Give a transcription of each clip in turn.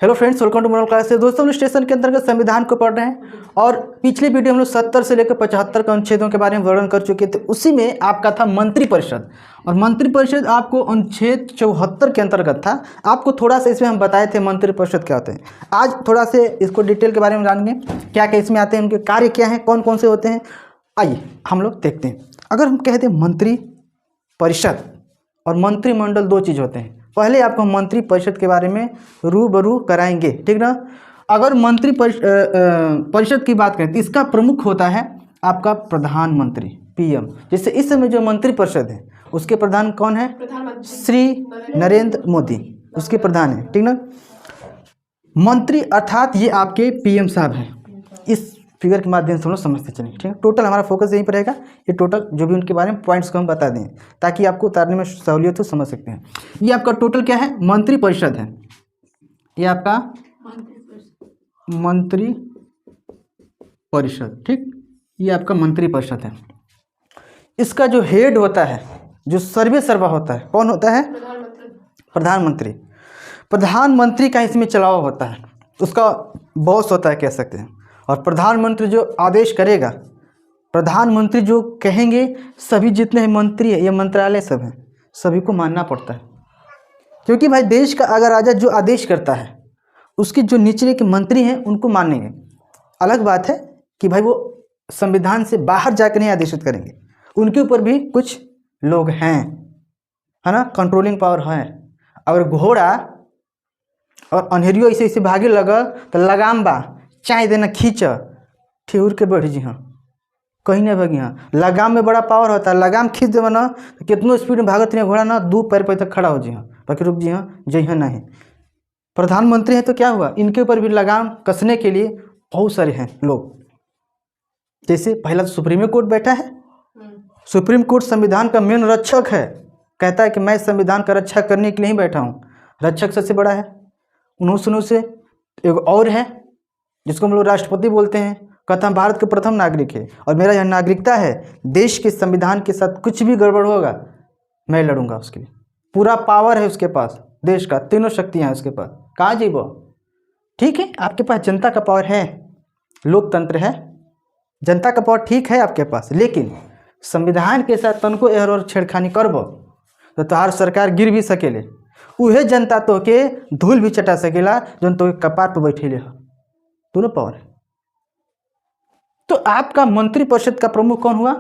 Hello friends, welcome to moral class. दोस्तों, हम station के अंतर्गत संविधान को पढ़ रहे हैं और पिछले वीडियो हम लोग 70 से लेकर 75 के अनुच्छेदों के बारे में वर्णन कर चुके थे। उसी में आपका था मंत्रिपरिषद, और मंत्रिपरिषद आपको अनुच्छेद 74 के अंतर्गत था। आपको थोड़ा सा इसमें हम बताए थे मंत्रिपरिषद क्या होते हैं। आज थोड़ा से इसको डिटेल के बारे में जानेंगे, क्या क्या इसमें आते हैं, उनके कार्य क्या हैं, कौन कौन से होते हैं। आइए हम लोग देखते हैं। अगर हम कहते हैं मंत्रिपरिषद और मंत्रिमंडल, दो चीज़ होते हैं। पहले आपको मंत्रिपरिषद के बारे में रूबरू कराएंगे, ठीक ना। अगर परिषद की बात करें तो इसका प्रमुख होता है आपका प्रधानमंत्री, पीएम। जैसे इस समय जो मंत्रिपरिषद है उसके प्रधान कौन है? श्री नरेंद्र मोदी उसके प्रधान है, ठीक ना। मंत्री अर्थात ये आपके पीएम साहब हैं। इस फिगर के माध्यम से हम लोग समझते चलें, ठीक है। टोटल हमारा फोकस यहीं पर रहेगा। ये टोटल जो भी उनके बारे में पॉइंट्स को हम बता दें ताकि आपको उतारने में सहूलियत हो, समझ सकते हैं। ये आपका टोटल क्या है? मंत्रिपरिषद है। ये आपका मंत्रिपरिषद, ठीक। ये आपका मंत्रिपरिषद है। इसका जो हेड होता है, जो सर्वे सर्वा होता है, कौन होता है? प्रधानमंत्री। प्रधानमंत्री का इसमें चलाव होता है, उसका बॉस होता है, कह सकते हैं। और प्रधानमंत्री जो आदेश करेगा, प्रधानमंत्री जो कहेंगे, सभी जितने हैं मंत्री है, ये मंत्रालय सब हैं, सभी को मानना पड़ता है। क्योंकि भाई देश का अगर राजा जो आदेश करता है उसके जो निचले के मंत्री हैं उनको मानेंगे। अलग बात है कि भाई वो संविधान से बाहर जाकर नहीं आदेशित करेंगे, उनके ऊपर भी कुछ लोग हैं, है ना, कंट्रोलिंग पावर है। अगर घोड़ा और अंधेरियो ऐसे ऐसे भागे लगा तो लगाम बा चाय देना खींच ठेहुर के बढ़ जी, हाँ कहीं नहीं भागी। हाँ, लगाम में बड़ा पावर होता है। लगाम खींच देव ना तो कितनों स्पीड में भागत नहीं घोड़ा ना, 2 पैर पर तक खड़ा हो जी, हाँ बाकी रुक जी, हाँ जय हाँ नहीं। प्रधानमंत्री है तो क्या हुआ, इनके ऊपर भी लगाम कसने के लिए बहुत सारे हैं लोग। जैसे पहला तो सुप्रीम कोर्ट बैठा है। सुप्रीम कोर्ट संविधान का मेन रक्षक है, कहता है कि मैं संविधान का रक्षा करने के लिए ही बैठा हूँ। रक्षक सबसे बड़ा है। उन्होंने से एक और है जिसको हम लोग राष्ट्रपति बोलते हैं, कहता है भारत के प्रथम नागरिक है और मेरा यह नागरिकता है, देश के संविधान के साथ कुछ भी गड़बड़ होगा मैं लड़ूंगा उसके लिए। पूरा पावर है उसके पास, देश का तीनों शक्तियां हैं उसके पास। कहाँ जी वो, ठीक है, आपके पास जनता का पावर है, लोकतंत्र है, जनता का पावर ठीक है आपके पास, लेकिन संविधान के साथ तनको एहर और छेड़खानी करबो तो तोहार सरकार गिर भी सकेले। उहे जनता तो के धूल भी चटा सकेला जो तो कपार पर बैठेले हो। दोनों पावर है। तो आपका मंत्रिपरिषद का प्रमुख कौन हुआ?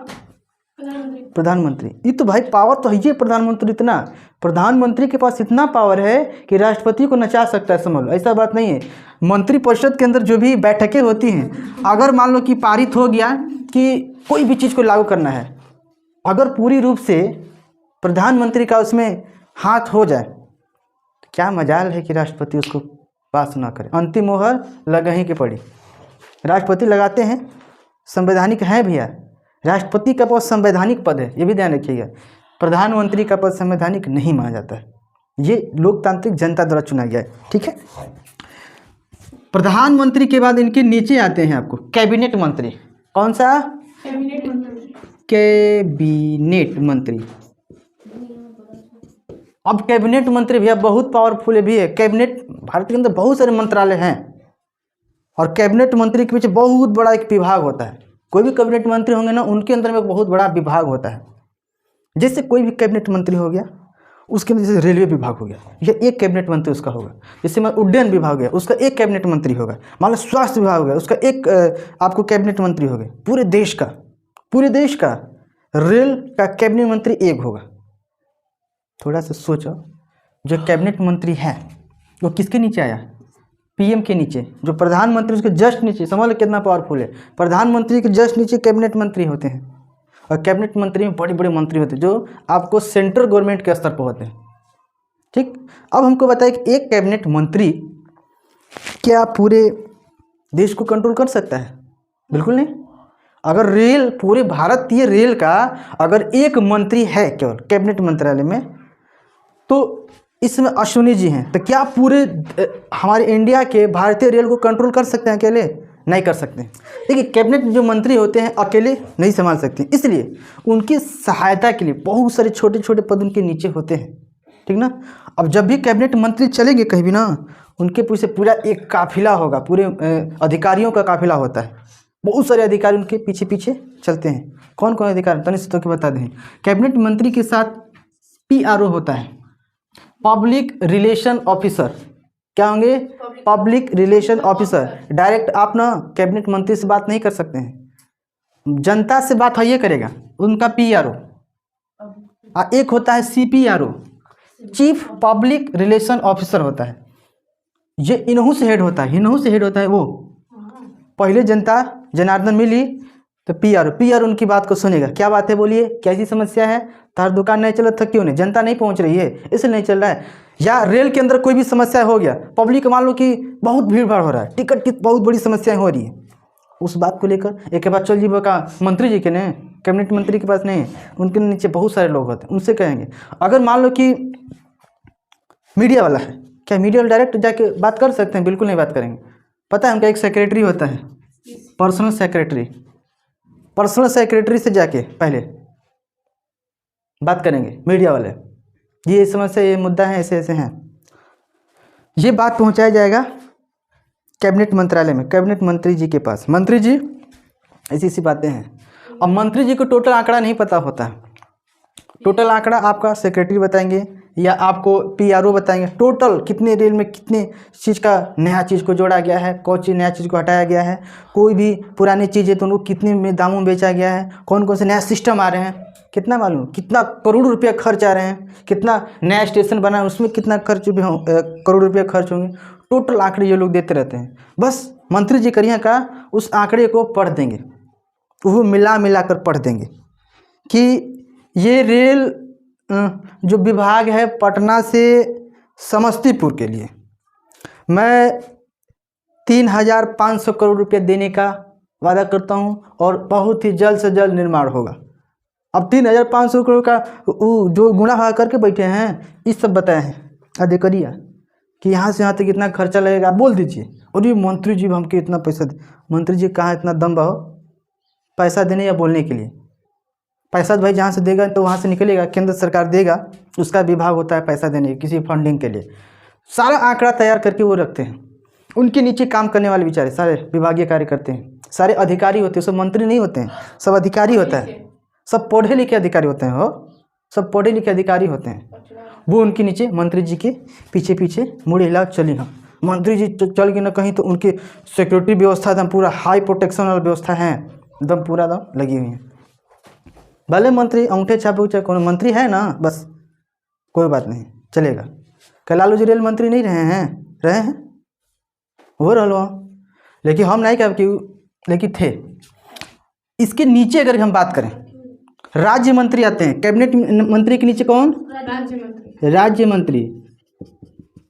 प्रधानमंत्री। ये तो भाई पावर तो है ही प्रधानमंत्री। इतना प्रधानमंत्री के पास इतना पावर है कि राष्ट्रपति को नचा सकता है, समझ लो। ऐसा बात नहीं है। मंत्रिपरिषद के अंदर जो भी बैठकें होती हैं, अगर मान लो कि पारित हो गया कि कोई भी चीज़ को लागू करना है, अगर पूरी रूप से प्रधानमंत्री का उसमें हाथ हो जाए तो क्या मजाल है कि राष्ट्रपति उसको पास ना करे। अंतिम मोहर लगा ही के पड़ी। राष्ट्रपति लगाते हैं, संवैधानिक है भैया। राष्ट्रपति का पद संवैधानिक पद है, ये भी ध्यान रखिएगा। प्रधानमंत्री का पद संवैधानिक नहीं माना जाता है, ये लोकतांत्रिक जनता द्वारा चुना गया है, ठीक है। प्रधानमंत्री के बाद इनके नीचे आते हैं आपको कैबिनेट मंत्री। कौन सा? कैबिनेट मंत्री। कैबिनेट मंत्री। अब कैबिनेट मंत्री भैया बहुत पावरफुल भी है। कैबिनेट, भारत के अंदर बहुत सारे मंत्रालय हैं और कैबिनेट मंत्री के पीछे बहुत बड़ा एक विभाग होता है। कोई भी कैबिनेट मंत्री होंगे ना, उनके अंदर में एक बहुत बड़ा विभाग होता है। जैसे कोई भी कैबिनेट मंत्री हो गया, उसके अंदर जैसे रेलवे विभाग हो गया, यह एक कैबिनेट मंत्री उसका होगा। जैसे मान उड्डयन विभाग है, उसका एक कैबिनेट मंत्री होगा। मान लो स्वास्थ्य विभाग हो गया, उसका एक आपको कैबिनेट मंत्री होगा। पूरे देश का रेल का कैबिनेट मंत्री एक होगा। थोड़ा सा सोचो, जो कैबिनेट मंत्री है वो किसके नीचे आया? पीएम के नीचे। जो प्रधानमंत्री उसके जस्ट नीचे, समझ लो कितना पावरफुल है। प्रधानमंत्री के जस्ट नीचे कैबिनेट मंत्री होते हैं, और कैबिनेट मंत्री में बड़े बड़े मंत्री होते हैं जो आपको सेंट्रल गवर्नमेंट के स्तर पर होते हैं, ठीक। अब हमको बताइए कि एक कैबिनेट मंत्री क्या पूरे देश को कंट्रोल कर सकता है? बिल्कुल नहीं। अगर रेल, पूरे भारतीय रेल का अगर एक मंत्री है केवल कैबिनेट मंत्रालय में, तो इसमें अश्विनी जी हैं, तो क्या पूरे हमारे इंडिया के भारतीय रेल को कंट्रोल कर सकते हैं अकेले? नहीं कर सकते। देखिए, कैबिनेट जो मंत्री होते हैं अकेले नहीं संभाल सकते, इसलिए उनकी सहायता के लिए बहुत सारे छोटे छोटे पद उनके नीचे होते हैं, ठीक ना। अब जब भी कैबिनेट मंत्री चलेंगे कहीं भी ना, उनके पीछे पूरा एक काफिला होगा, पूरे अधिकारियों का काफिला होता है, बहुत सारे अधिकारी उनके पीछे पीछे चलते हैं। कौन कौन अधिकारी तनिक से तो के बता दें। कैबिनेट मंत्री के साथ PRO होता है, पब्लिक रिलेशन ऑफिसर। क्या होंगे? Public relation officer. डायरेक्ट आप ना कैबिनेट मंत्री से बात नहीं कर सकते हैं, जनता से बात है ये करेगा, उनका PRO। एक होता है CPRO, chief public relation officer होता है, ये इन्हों से हेड होता है, इन्हों से हेड होता है वो। पहले जनता जनार्दन मिली तो PRO उनकी बात को सुनेगा, क्या बात है बोलिए, कैसी समस्या है, तार दुकान नहीं चल रहा, क्यों नहीं, जनता नहीं पहुंच रही है इसलिए नहीं चल रहा है, या रेल के अंदर कोई भी समस्या हो गया, पब्लिक मान लो कि बहुत भीड़ भाड़ हो रहा है, टिकट की बहुत बड़ी समस्याएं हो रही है, उस बात को लेकर एक बात चल जी का मंत्री जी के नहीं, कैबिनेट मंत्री के पास नहीं, उनके नीचे बहुत सारे लोग होते हैं, उनसे कहेंगे। अगर मान लो कि मीडिया वाला है, क्या मीडिया वाला डायरेक्ट जाके बात कर सकते हैं? बिल्कुल नहीं बात करेंगे। पता है उनका एक सेक्रेटरी होता है, पर्सनल सेक्रेटरी से जाके पहले बात करेंगे मीडिया वाले, ये समस्या, ये मुद्दा है, ऐसे ऐसे हैं, ये बात पहुंचाया जाएगा कैबिनेट मंत्रालय में, कैबिनेट मंत्री जी के पास। मंत्री जी ऐसी ऐसी बातें हैं। अब मंत्री जी को टोटल आंकड़ा नहीं पता होता है, टोटल आंकड़ा आपका सेक्रेटरी बताएंगे या आपको PRO बताएंगे, टोटल कितने रेल में कितने चीज़ का नया चीज़ को जोड़ा गया है, कौन चीज़ नया चीज़ को हटाया गया है, कोई भी पुरानी चीज़ है तो उनको कितने में दामों में बेचा गया है, कौन कौन से नया सिस्टम आ रहे हैं, कितना मालूम, कितना करोड़ रुपया खर्च आ रहे हैं, कितना नया स्टेशन बना है उसमें कितना खर्च भी हो, करोड़ रुपया खर्च होंगे, टोटल आंकड़े ये लोग देते रहते हैं। बस मंत्री जी करिए का उस आंकड़े को पढ़ देंगे, वो मिला कर पढ़ देंगे कि ये रेल जो विभाग है पटना से समस्तीपुर के लिए मैं 3,500 करोड़ रुपये देने का वादा करता हूं और बहुत ही जल्द से जल्द निर्माण होगा। अब 3,500 करोड़ का जो गुणा करके बैठे हैं इस सब बताए हैं, अदे करिए कि यहाँ से यहाँ तक इतना खर्चा लगेगा, आप बोल दीजिए। और ये मंत्री जी हमके इतना पैसा दे, मंत्री जी कहाँ इतना दम हो पैसा देने या बोलने के लिए? पैसा तो भाई जहाँ से देगा तो वहाँ से निकलेगा, केंद्र सरकार देगा, उसका विभाग होता है पैसा देने किसी फंडिंग के लिए, सारा आंकड़ा तैयार करके वो रखते हैं। उनके नीचे काम करने वाले बेचारे सारे विभागीय कार्य करते हैं, सारे अधिकारी होते हैं, सब मंत्री नहीं होते हैं, सब अधिकारी होता है, सब पढ़े लिखे अधिकारी होते हैं, हो सब पढ़े लिखे अधिकारी होते हैं। वो उनके नीचे मंत्री जी के पीछे पीछे मुड़े हिला चली ना, मंत्री जी चल गए ना कहीं तो उनकी सिक्योरिटी व्यवस्था एकदम पूरा हाई प्रोटेक्शन वाला व्यवस्था है, एकदम पूरा दम लगी हुई है। भले मंत्री अंगूठे छापे चाहे कौन मंत्री है ना, बस कोई बात नहीं चलेगा। क्या लालू जी रेल मंत्री नहीं रहे हैं हो रहा लो, लेकिन हम नहीं कह, लेकिन थे। इसके नीचे अगर हम बात करें राज्य मंत्री आते हैं, कैबिनेट मंत्री के नीचे कौन? राज्य मंत्री।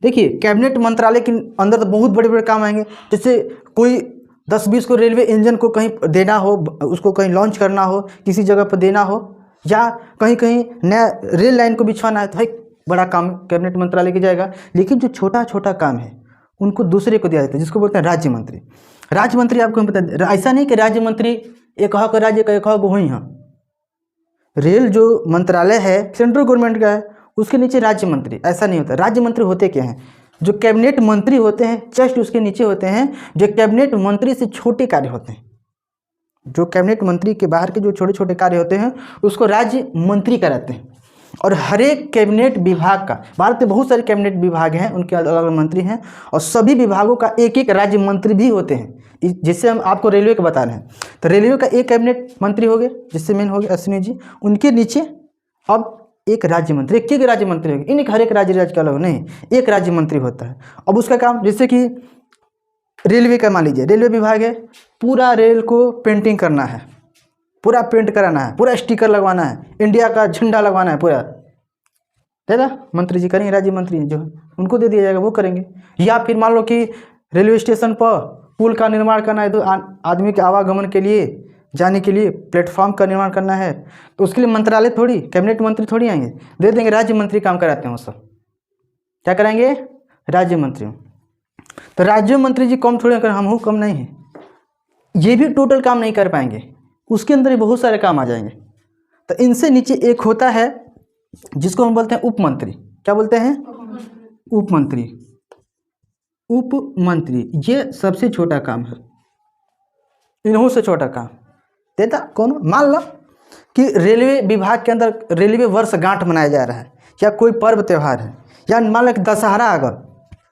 देखिए कैबिनेट मंत्रालय के अंदर तो बहुत बड़े बड़े काम आएंगे, जैसे कोई 10-20 को रेलवे इंजन को कहीं देना हो, उसको कहीं लॉन्च करना हो, किसी जगह पर देना हो, या कहीं कहीं नया रेल लाइन को बिछवाना है, तो भाई बड़ा काम कैबिनेट मंत्रालय की जाएगा। लेकिन जो छोटा छोटा काम है उनको दूसरे को दिया जाता है, जिसको बोलते हैं राज्य मंत्री। राज्य मंत्री आपको हम बता, ऐसा नहीं कि राज्य मंत्री एक हक राज्य का एक हक वहीं है। रेल जो मंत्रालय है सेंट्रल गवर्नमेंट का है, उसके नीचे राज्य मंत्री, ऐसा नहीं होता। राज्य मंत्री होते क्या हैं? जो कैबिनेट मंत्री होते हैं जस्ट उसके नीचे होते हैं जो कैबिनेट मंत्री से छोटे कार्य होते हैं, जो कैबिनेट मंत्री के बाहर के जो छोटे छोटे कार्य होते हैं उसको राज्य मंत्री कराते हैं। और हर एक कैबिनेट विभाग का, भारत में बहुत सारे कैबिनेट विभाग हैं, उनके अलग अलग मंत्री हैं, और सभी विभागों का एक एक राज्य मंत्री भी होते हैं। जिससे हम आपको रेलवे का बता रहे हैं, तो रेलवे का एक कैबिनेट मंत्री हो गए, जिससे मेन हो गए अश्विनी जी, उनके नीचे अब एक राज्य मंत्री, एक राज्य मंत्री होगी। इन हर एक राज्य का अलग नहीं, एक राज्य मंत्री होता है। अब उसका काम, जैसे कि रेलवे का मान लीजिए, रेलवे विभाग है, पूरा रेल को पेंटिंग करना है, पूरा पेंट कराना है, पूरा स्टिकर लगवाना है, इंडिया का झंडा लगवाना है, पूरा दादा मंत्री जी करेंगे, राज्य मंत्री जो है उनको दे दिया जाएगा, वो करेंगे। या फिर मान लो कि रेलवे स्टेशन पर पुल का निर्माण करना है, तो आदमी के आवागमन के लिए जाने के लिए प्लेटफॉर्म का निर्माण करना है, तो उसके लिए मंत्रालय थोड़ी, कैबिनेट मंत्री थोड़ी आएंगे, दे देंगे, राज्य मंत्री काम कराते हैं। वो सब क्या कराएंगे? राज्य मंत्री। तो राज्य मंत्री जी कम थोड़ी कर, हम कम नहीं है, ये भी टोटल काम नहीं कर पाएंगे, उसके अंदर ही बहुत सारे काम आ जाएंगे। तो इनसे नीचे एक होता है जिसको हम बोलते हैं उप मंत्री। क्या बोलते हैं? उप मंत्री। उप मंत्री, ये सबसे छोटा काम है, इन्हों से छोटा काम देता कौन। मान लो कि रेलवे विभाग के अंदर रेलवे वर्षगांठ मनाया जा रहा है, या कोई पर्व त्यौहार है, या मान लो कि दशहरा आ गया,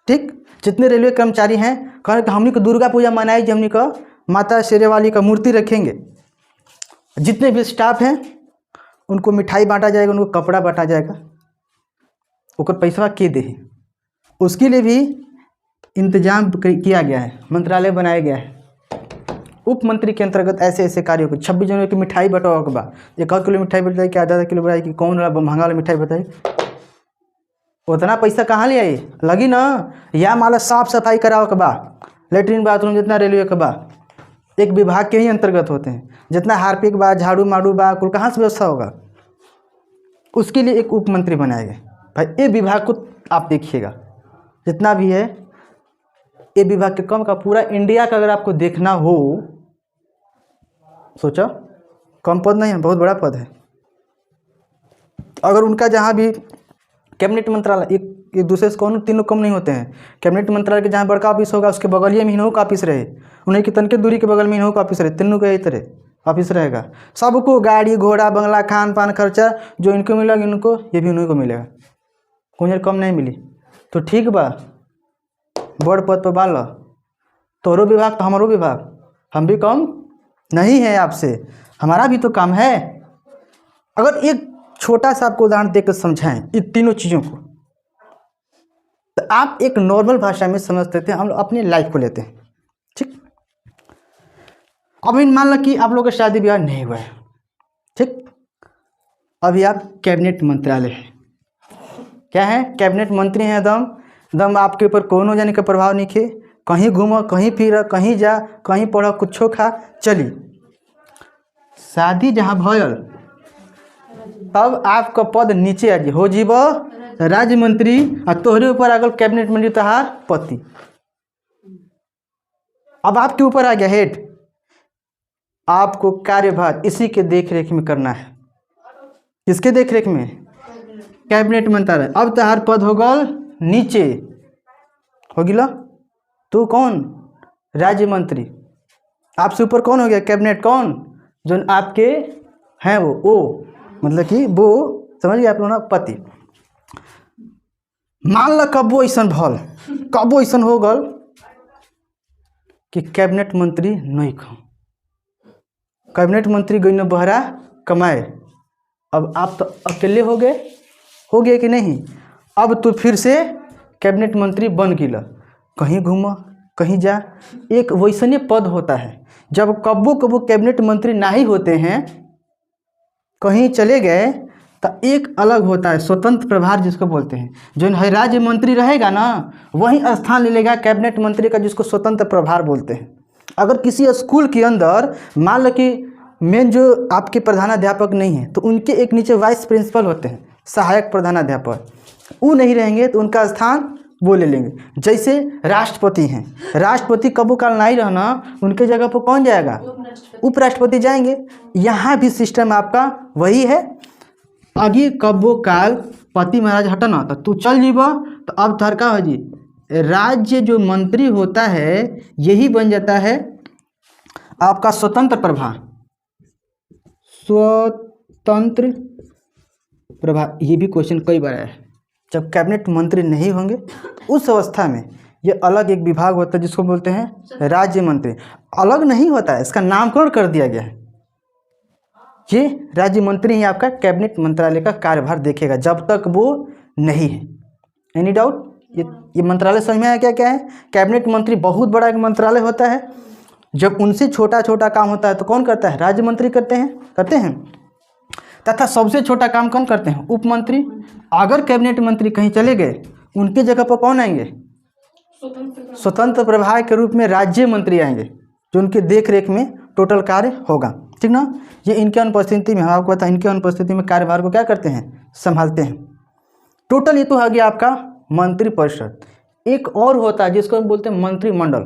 ठीक। जितने रेलवे कर्मचारी हैं कहें कि हमने को दुर्गा पूजा मनाई, हमने को माता शेरेवाली का मूर्ति रखेंगे, जितने भी स्टाफ हैं उनको मिठाई बांटा जाएगा, उनको कपड़ा बांटा जाएगा, उनको पैसा के दे, उसके लिए भी इंतजाम किया गया है, मंत्रालय बनाया गया है। उप मंत्री के अंतर्गत ऐसे ऐसे कार्यों को 26 जनवरी की मिठाई बंटाओ के बाद 1 किलो मिठाई बताई कि आधा किलो बताई कि कौन वाला महंगा वाला मिठाई बताई, उतना पैसा कहाँ ले आई लगी ना। या माला साफ सफाई कराओ के बाद लेटरिन बाथरूम जितना रेलवे के बाद एक विभाग के ही अंतर्गत होते हैं, जितना हार्पिक बा झाड़ू माड़ू बा कुल कहाँ से व्यवस्था होगा, उसके लिए एक उप मंत्री बनाए गए। भाई ये विभाग को आप देखिएगा जितना भी है, ये विभाग के कम का पूरा इंडिया का अगर आपको देखना हो, सोचो कम पद नहीं है, बहुत बड़ा पद है। अगर उनका जहाँ भी कैबिनेट मंत्रालय एक दूसरे से कौन तीनों कम नहीं होते हैं, कैबिनेट मंत्रालय के जहाँ बड़का ऑफिस होगा उसके बगल में इन्हों का ऑफिस रहे, उन्हीं की तनके दूरी के बगल में इन्हों का ऑफिस रहे, तीनों का यही तरह ऑफिस रहेगा। सबको गाड़ी घोड़ा बंगला खान पान खर्चा जो इनको मिलेगा इनको ये भी उन्हीं को मिलेगा, कोई कम नहीं मिली। तो ठीक बा, बड़ पद पर बाल तोरो विभाग तो हमारो विभाग, हम भी कम नहीं है आपसे, हमारा भी तो काम है। अगर एक छोटा सा आपको उदाहरण देकर समझाएं इन तीनों चीज़ों को, तो आप एक नॉर्मल भाषा में समझ सकते हैं। हम लोग अपनी लाइफ को लेते हैं, ठीक। अब इन मान लो कि आप लोगों का शादी ब्याह नहीं हुआ है, ठीक। अभी आप कैबिनेट मंत्रालय है, क्या है, कैबिनेट मंत्री हैं, दम आपके ऊपर कोनो जाने का प्रभाव नहीं खे, कहीं घूमो कहीं फिर कहीं जा कहीं पढ़ो कुछो खा चली। शादी जहाँ भयल तब आपका पद नीचे आ हो जीव राज्य मंत्री, और तोहरे ऊपर आ गल कैबिनेट मंत्री तहार पति। अब आपके ऊपर आ गया हेड, आपको कार्यभार इसी के देख रेख में करना है। किसके देख रेख में, कैबिनेट मंत्रालय। अब तहार पद हो गल नीचे हो गिला, तू कौन, राज्य मंत्री। आपसे ऊपर कौन हो गया, कैबिनेट कौन, जो आपके हैं वो मतलब कि वो समझिए आप लोग ना पति। मान लो कबो ऐसा भल, कबो ऐसा हो गल कि कैबिनेट मंत्री नहीं खा, कैबिनेट मंत्री गई न बहरा कमाए, अब आप तो अकेले हो गए कि नहीं। अब तो फिर से कैबिनेट मंत्री बन गिला, कहीं घूमा कहीं जा, एक वैसने पद होता है। जब कब्बो कब्बो कैबिनेट मंत्री ना ही होते हैं, कहीं चले गए, तो एक अलग होता है स्वतंत्र प्रभार जिसको बोलते हैं। जो राज्य मंत्री रहेगा ना वही स्थान ले लेगा कैबिनेट मंत्री का, जिसको स्वतंत्र प्रभार बोलते हैं। अगर किसी स्कूल के अंदर मान लो कि मेन जो आपके प्रधानाध्यापक नहीं है, तो उनके एक नीचे वाइस प्रिंसिपल होते हैं, सहायक प्रधानाध्यापक, वो नहीं रहेंगे तो उनका स्थान वो ले लेंगे। जैसे राष्ट्रपति हैं, राष्ट्रपति कबो काल नहीं रहना, उनके जगह पर कौन जाएगा, उपराष्ट्रपति जाएंगे। यहाँ भी सिस्टम आपका वही है। आगे कबो काल पति महाराज हटना तो तू चल जीवा, तो अब थर का हो जी, राज्य जो मंत्री होता है यही बन जाता है आपका स्वतंत्र प्रभार, स्वतंत्र प्रभार। ये भी क्वेश्चन कई बार आया है। जब कैबिनेट मंत्री नहीं होंगे तो उस अवस्था में ये अलग एक विभाग होता है जिसको बोलते हैं राज्य मंत्री। अलग नहीं होता है, इसका नामकरण कर दिया गया है। ये राज्य मंत्री ही आपका कैबिनेट मंत्रालय का कार्यभार देखेगा जब तक वो नहीं है। एनी डाउट, ये मंत्रालय समझ में आया क्या क्या है। कैबिनेट मंत्री बहुत बड़ा एक मंत्रालय होता है। जब उनसे छोटा छोटा काम होता है तो कौन करता है, राज्य मंत्री करते हैं। तथा सबसे छोटा काम कौन करते हैं, उप मंत्री। अगर कैबिनेट मंत्री कहीं चले गए, उनके जगह पर कौन आएंगे, स्वतंत्र प्रभार के रूप में राज्य मंत्री आएंगे, जो उनके देख रेख में टोटल कार्य होगा, ठीक ना। ये इनके अनुपस्थिति में, हम आपको पता है, इनके अनुपस्थिति में कार्यभार को क्या करते हैं, संभालते हैं। टोटल ये तो आ गया आपका मंत्रिपरिषद। एक और होता है जिसको हम बोलते हैं मंत्रिमंडल।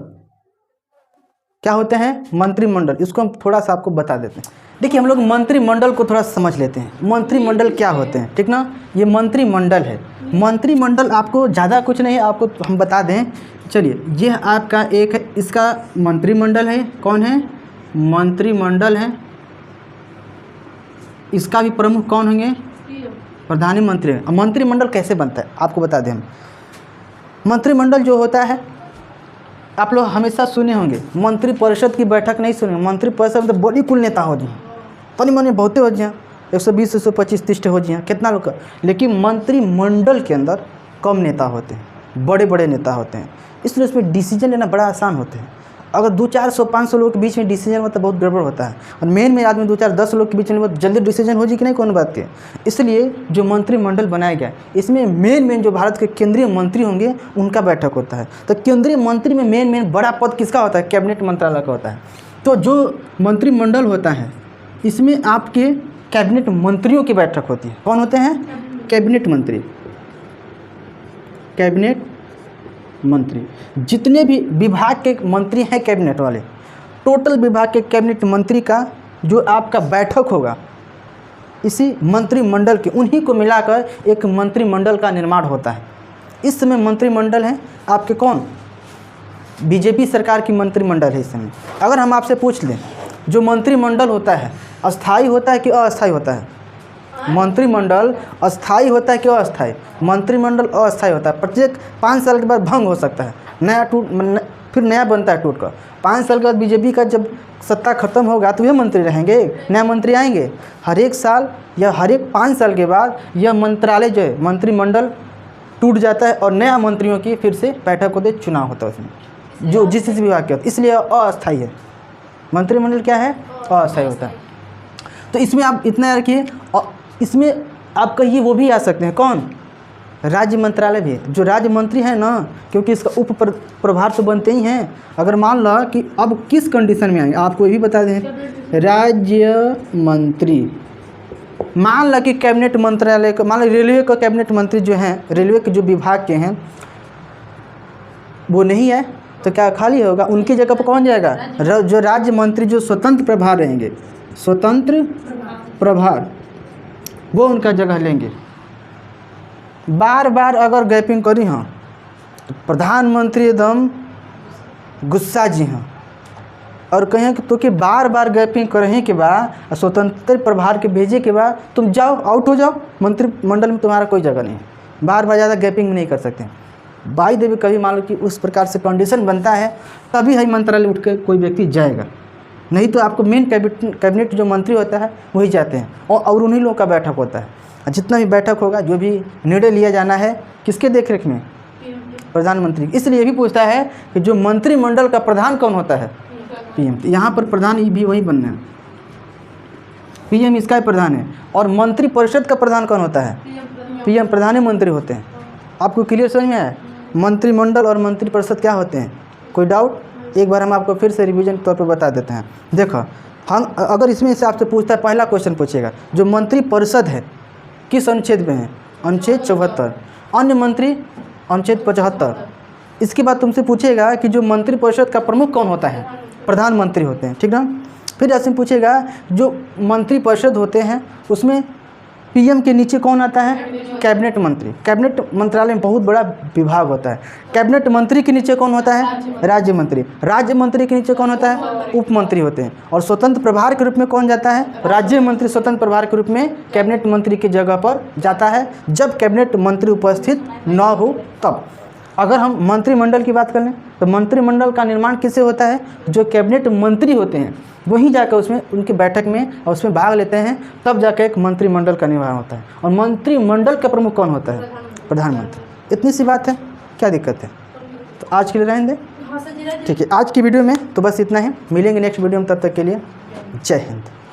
क्या होते हैं, मंत्रिमंडल। इसको हम थोड़ा सा आपको बता देते हैं। देखिए हम लोग मंत्रिमंडल को थोड़ा समझ लेते हैं। मंत्रिमंडल क्या होते हैं, ठीक ना। ये मंत्रिमंडल है। मंत्रिमंडल आपको ज़्यादा कुछ नहीं है, आपको हम बता दें। चलिए, ये आपका एक है, इसका मंत्रिमंडल है। कौन है? मंत्रिमंडल है। इसका भी प्रमुख कौन होंगे? प्रधानमंत्री। मंत्रिमंडल कैसे बनता है आपको बता दें हम। मंत्रिमंडल जो होता है, आप लोग हमेशा सुने होंगे, मंत्रिपरिषद की बैठक नहीं सुने। मंत्रिपरिषद में तो बड़ी कुल नेता हो जी, तनी मनी बहुते हो जी, 120 125 30 हो जी, कितना लोग। लेकिन मंत्रिमंडल के अंदर कम नेता होते हैं, बड़े बड़े नेता होते हैं, इसलिए उसमें डिसीजन लेना बड़ा आसान होता है। अगर 200-400-500 लोगों के बीच में डिसीजन होता है बहुत गड़बड़ होता है, और मेन में आदमी 2-4-10 लोग के बीच में बहुत जल्दी डिसीजन हो जी कि नहीं, कौन बात के। इसलिए जो मंत्रिमंडल बनाया गया, इसमें मेन जो भारत के केंद्रीय मंत्री होंगे उनका बैठक होता है। तो केंद्रीय मंत्री में मेन बड़ा पद किसका होता है? कैबिनेट मंत्रालय का होता है। तो जो मंत्रिमंडल होता है इसमें आपके कैबिनेट मंत्रियों की बैठक होती है। कौन होते हैं? कैबिनेट मंत्री। कैबिनेट मंत्री जितने भी विभाग के मंत्री हैं कैबिनेट वाले, टोटल विभाग के कैबिनेट मंत्री का जो आपका बैठक होगा, इसी मंत्रिमंडल के, उन्हीं को मिलाकर एक मंत्रिमंडल का निर्माण होता है। इस समय मंत्रिमंडल है आपके कौन? बीजेपी सरकार की मंत्रिमंडल है इस समय। अगर हम आपसे पूछ लें, जो मंत्रिमंडल होता है अस्थाई होता है कि अस्थाई होता है? मंत्रिमंडल अस्थाई होता है कि अस्थाई? मंत्रिमंडल अस्थाई होता है। प्रत्येक 5 साल के बाद भंग हो सकता है, नया फिर नया बनता है टूट कर। 5 साल के बाद बीजेपी का जब सत्ता खत्म होगा तो वे मंत्री रहेंगे, नया मंत्री आएंगे। हर एक साल या हर एक 5 साल के बाद यह मंत्रालय जो है, मंत्रिमंडल टूट जाता है और नया मंत्रियों की फिर से बैठक होते, चुनाव होता है उसमें, जो जिस विभाग के होता है। इसलिए अस्थाई है मंत्रिमंडल। क्या है? अस्थाई होता है। तो इसमें आप इतना रखिए, और इसमें आप कहिए वो भी आ सकते हैं, कौन? राज्य मंत्रालय भी। जो राज्य मंत्री हैं ना, क्योंकि इसका उप प्रभार तो बनते ही हैं। अगर मान लो कि अब किस कंडीशन में आएंगे आपको ये भी बता दें। राज्य मंत्री, मान लो कि कैबिनेट मंत्रालय का, मान लो रेलवे का कैबिनेट मंत्री जो हैं, रेलवे के जो विभाग के हैं वो नहीं है, तो क्या खाली होगा? उनकी जगह पर कौन जाएगा? जो राज्य मंत्री जो स्वतंत्र प्रभार रहेंगे, स्वतंत्र प्रभार, वो उनका जगह लेंगे। बार बार अगर गैपिंग करी हाँ तो प्रधानमंत्री एकदम गुस्सा जी हाँ, और कहें कि तो कि बार बार गैपिंग करने के बाद, स्वतंत्र प्रभार के भेजे के बाद तुम जाओ, आउट हो जाओ, मंत्रिमंडल में तुम्हारा कोई जगह नहीं है। बार बार ज़्यादा गैपिंग नहीं कर सकते। बाई देवी कभी मान लो कि उस प्रकार से कंडीशन बनता है, तभी है मंत्रालय उठ कर कोई व्यक्ति जाएगा, नहीं तो आपको मेन कैबिनेट जो मंत्री होता है वही जाते हैं, और उन्हीं लोगों का बैठक होता है। जितना भी बैठक होगा, जो भी निर्णय लिया जाना है, किसके देखरेख में? प्रधानमंत्री। इसलिए ये भी पूछता है कि जो मंत्रिमंडल का प्रधान कौन होता है? पीएम। यहाँ पर प्रधान भी वही बनना है, पीएम इसका ही प्रधान है। और मंत्रिपरिषद का प्रधान कौन होता है? पीएम। प्रधानमंत्री होते हैं। आपको क्लियर समझ में आया? मंत्रिमंडल और मंत्रिपरिषद क्या होते हैं? कोई डाउट? एक बार हम आपको फिर से रिवीजन के तौर पर बता देते हैं। देखो, हम अगर इसमें से आपसे पूछता है, पहला क्वेश्चन पूछेगा, जो मंत्रिपरिषद है किस अनुच्छेद में है? अनुच्छेद 74। अन्य मंत्री अनुच्छेद 75। इसके बाद तुमसे पूछेगा कि जो मंत्रिपरिषद का प्रमुख कौन होता है? प्रधानमंत्री होते हैं, ठीक ना। फिर ऐसे पूछेगा जो मंत्रिपरिषद होते हैं उसमें पीएम के नीचे कौन आता है? कैबिनेट मंत्री। कैबिनेट मंत्रालय में बहुत बड़ा विभाग होता है। कैबिनेट मंत्री के नीचे कौन होता है? राज्य मंत्री। राज्य मंत्री के नीचे कौन होता है? उप मंत्री होते हैं। और स्वतंत्र प्रभार के रूप में कौन जाता है? राज्य मंत्री स्वतंत्र प्रभार के रूप में कैबिनेट मंत्री की जगह पर जाता है, जब कैबिनेट मंत्री उपस्थित न हो तब। अगर हम मंत्रिमंडल की बात कर लें तो मंत्रिमंडल का निर्माण किससे होता है? जो कैबिनेट मंत्री होते हैं वहीं जाकर उसमें उनकी बैठक में और उसमें भाग लेते हैं, तब जाकर एक मंत्रिमंडल का निर्माण होता है। और मंत्रिमंडल का प्रमुख कौन होता है? प्रधानमंत्री। इतनी सी बात है, क्या दिक्कत है? तो आज के लिए रहने दें, ठीक है। आज की वीडियो में तो बस इतना ही, मिलेंगे नेक्स्ट वीडियो में, तब तक के लिए जय हिंद।